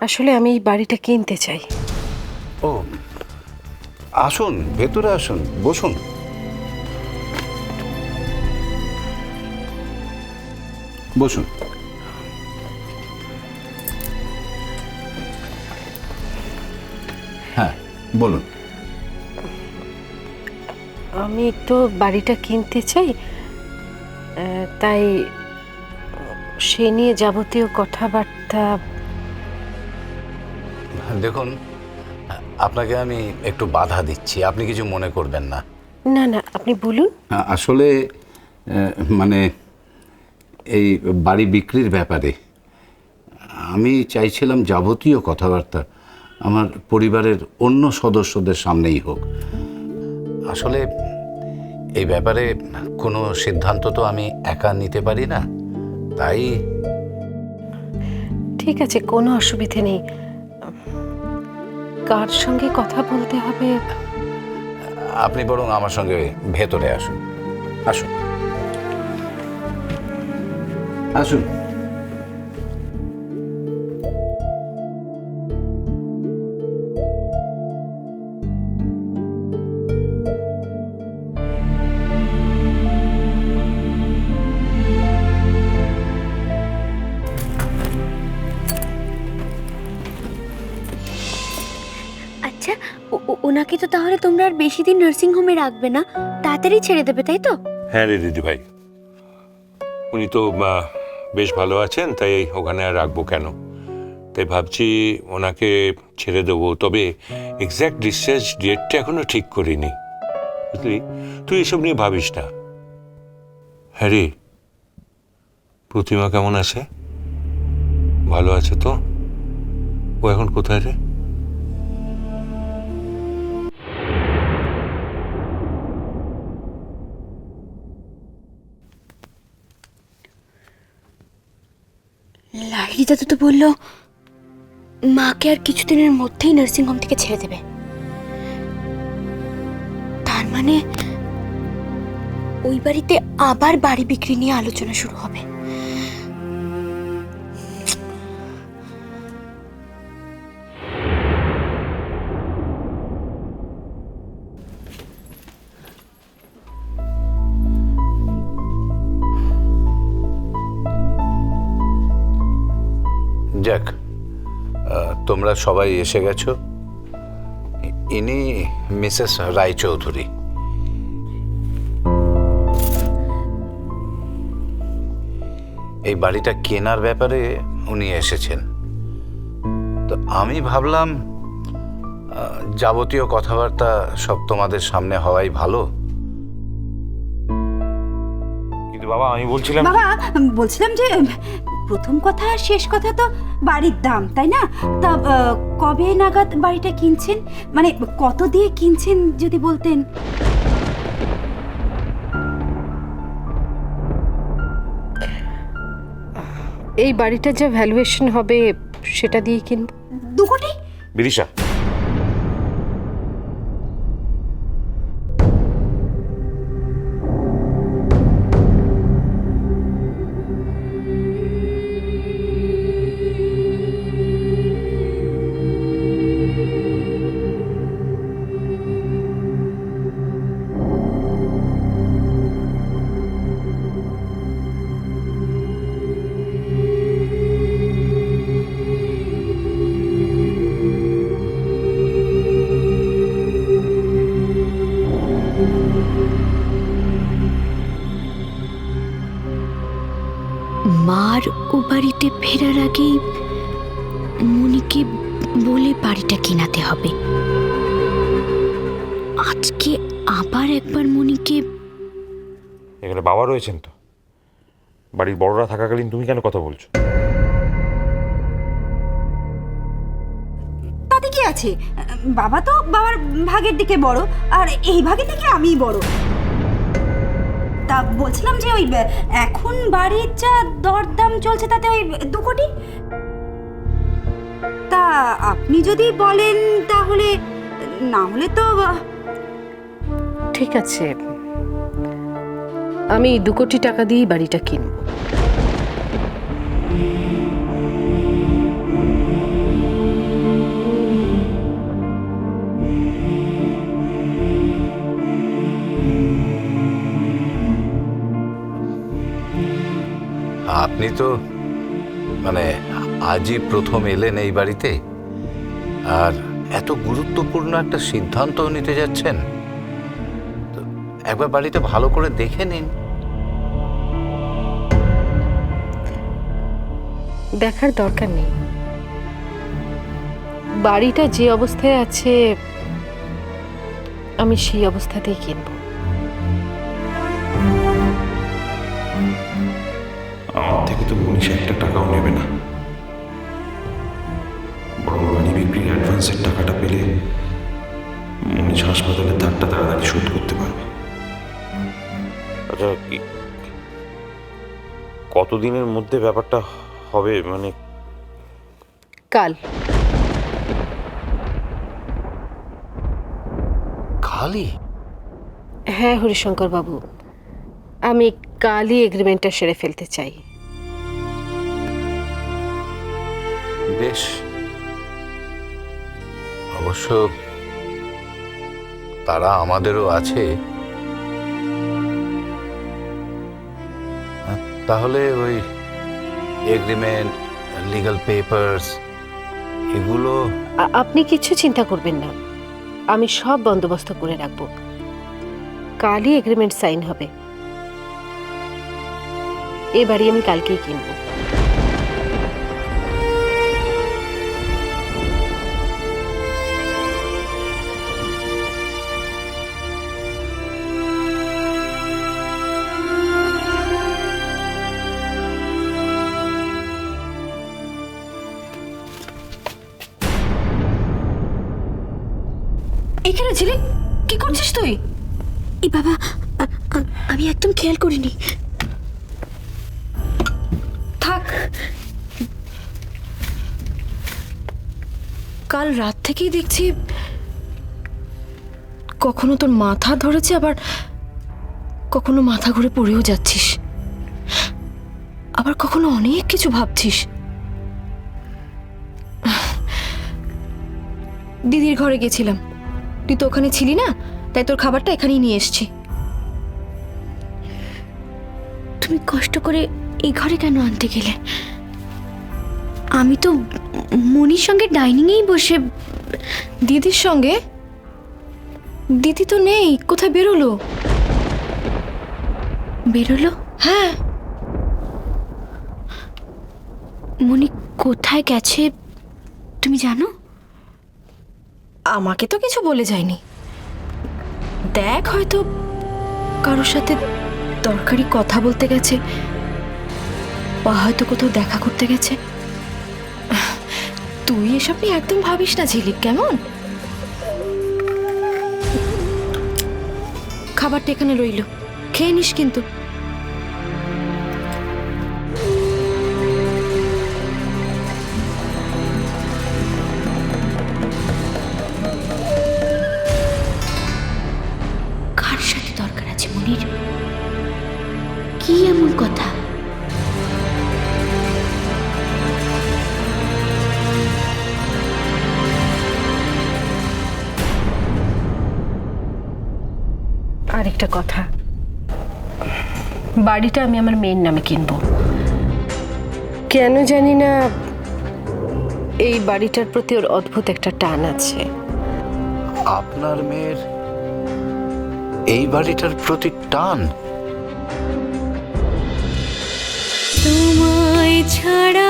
আসলে আমি এই বাড়িটা কিনতে চাই। ও, আসুন, ভেতরে আসুন, বসুন। বসুন। হ্যাঁ, বলুন। আমি তো বাড়িটা কিনতে চাই, তাই সে নিয়ে যাবতীয় কথাবার্তা। দেখুন, আপনাকে আমি একটু বাধা দিচ্ছি, আপনি কিছু মনে করবেন না। না না, আপনি বলুন। আসলে মানে এই বাড়ি বিক্রির ব্যাপারে আমি চাইছিলাম যাবতীয় কথাবার্তা আমার পরিবারের অন্য সদস্যদের সামনেই হোক। আসলে এই ব্যাপারে কোনো সিদ্ধান্ত তো আমি একা নিতে পারি না, তাই। ঠিক আছে, কোনো অসুবিধে নেই। কার সঙ্গে কথা বলতে হবে? আপনি বরং আমার সঙ্গে ভেতরে আসুন। আসুন, আসুন। আচ্ছা, ওনাকে তো তাহলে তোমরা আর বেশি দিন নার্সিং হোমে রাখবে না, তাড়াতাড়ি ছেড়ে দেবে, তাই তো? হ্যাঁ রে দিদি ভাই, উনি তো বেশ ভালো আছেন, তাই ওখানে আর রাখবো কেন। তাই ভাবছি ওনাকে ছেড়ে দেবো, তবে এক্স্যাক্ট ডিসচার্জ ডেটটা এখনো ঠিক করিনি, বুঝলি। তুই এসব নিয়ে ভাবিস না। হ্যাঁ রে, প্রতিমা কেমন আছে? ভালো আছে তো? ও এখন কোথায় রে? লাহিড়ি দাদু তো বললো মাকে আর কিছুদিনের মধ্যেই নার্সিং হোম থেকে ছেড়ে দেবে। তার মানে ওই বাড়িতে আবার বাড়ি বিক্রি নিয়ে আলোচনা শুরু হবে। যাক, তোমরা সবাই এসে গেছো। ইনি মিসেস রায়চৌধুরী। এই বাড়িটা কেনার ব্যাপারে উনি এসেছেন। তো আমি ভাবলাম যাবতীয় কথাবার্তা সব তোমাদের সামনে হওয়াই ভালো। কিন্তু বাবা, আমি বলছিলাম যে প্রথম কথা আর শেষ কথা তো বাড়ির দাম, তাই না? তা কবে নাগাদ বাড়িটা কিনছেন, মানে কত দিয়ে কিনছেন যদি বলতেন। এই বাড়িটা যা ভ্যালুয়েশন হবে সেটা দিয়ে কিনবো। 2 কোটি? বিদিশা, মার ও বাড়িতে ফেরার আগেই মনিকে বলে বাড়িটা কেনাতে হবে। আজকে আবার একবার মনিকে। এখানে বাবা রয়েছেন তো, বাড়ির বড়রা থাকাকালীন তুমি কেন কথা বলছো? তাতে কি আছে, বাবা তো বাবার ভাগের দিকে বড়, আর এই ভাগে থেকে আমিই বড়। তা বলছিলাম যে ওই এখন বাড়ির যা দরদাম চলছে তাতে ওই 2 কোটি। তা আপনি যদি বলেন তাহলে, না হলে তো। ঠিক আছে, আমি 2 কোটি টাকা দিয়েই বাড়িটা কিনবো। আপনি তো মানে আজই প্রথম এলেন এই বাড়িতে, আর এত গুরুত্বপূর্ণ একটা সিদ্ধান্ত নিতে যাচ্ছেন, তো একবার বাড়িটা ভালো করে দেখে নিন। দেখার দরকার নেই। বাড়িটা যে অবস্থায় আছে আমি সেই অবস্থাতেই কিনবো। আমার থেকে তো মনীষ একটা টাকাও নেবে না, বরং বাড়ি বিক্রির অ্যাডভান্সের টাকাটা পেলে মনীষ হাসপাতালের ধারটা তাড়াতাড়ি শোধ করতে পারবে। আচ্ছা, কতদিনের মধ্যে ব্যাপারটা হবে? মানে কাল। খালি? হ্যাঁ হরিশঙ্কর বাবু, আমি কালই এগ্রিমেন্টটা সেরে ফেলতে চাই। বেশ, অবশ্য তারা আমাদেরও আছে। তাহলে ওই এগ্রিমেন্ট, লিগ্যাল পেপারস এগুলো আপনি কিছু চিন্তা করবেন না, আমি সব বন্দোবস্ত করে রাখবো। কালই এগ্রিমেন্ট সাইন হবে। এ বাড়ি আমি কালকেই কিনবো। এখানে ছিলি? কি করছিস তুই? এই বাবা, আমি একদম খেয়াল করিনি। থাক, কাল রাত থেকেই দেখছি কখনো তোর মাথা ধরেছে, আবার কখনো মাথা ঘুরে পড়েও যাচ্ছিস, আবার কখনো অনেক কিছু ভাবছিস। দিদির ঘরে গেছিলাম, তুই তো ওখানে ছিলি না, তাই তোর খাবারটা এখানেই নিয়ে এসেছি। তুমি কষ্ট করে এই ঘরে কেন আনতে গেলে? আমি তো মনির সঙ্গে ডাইনিংয়েই বসে। দিদির সঙ্গে? দিদি তো নেই, কোথায় বেরোলো? বেরোলো? হ্যাঁ। মনি কোথায় গেছে তুমি জানো? আমাকে তো কিছু বলে যায়নি। দেখ, হয়তো কারোর সাথে দরকারি কথা বলতে গেছে, বা হয়তো কোথাও দেখা করতে গেছে। তুই এসব নিয়ে একদম ভাবিস না ঝিলিক, কেমন? খাবারটা এখানে রইল, খেয়ে নিস কিন্তু। কার সাথে দরকার আছে মনির? কি এমন কথা? আরেকটা কথা, বাড়িটা আমি আমার মেয়ের নামে কিনবো। কেন জানি না এই বাড়িটার প্রতি ওর অদ্ভুত একটা টান আছে। আপনার মেয়ের এই বাড়িটার প্রতি টান? তোমায় ছাড়া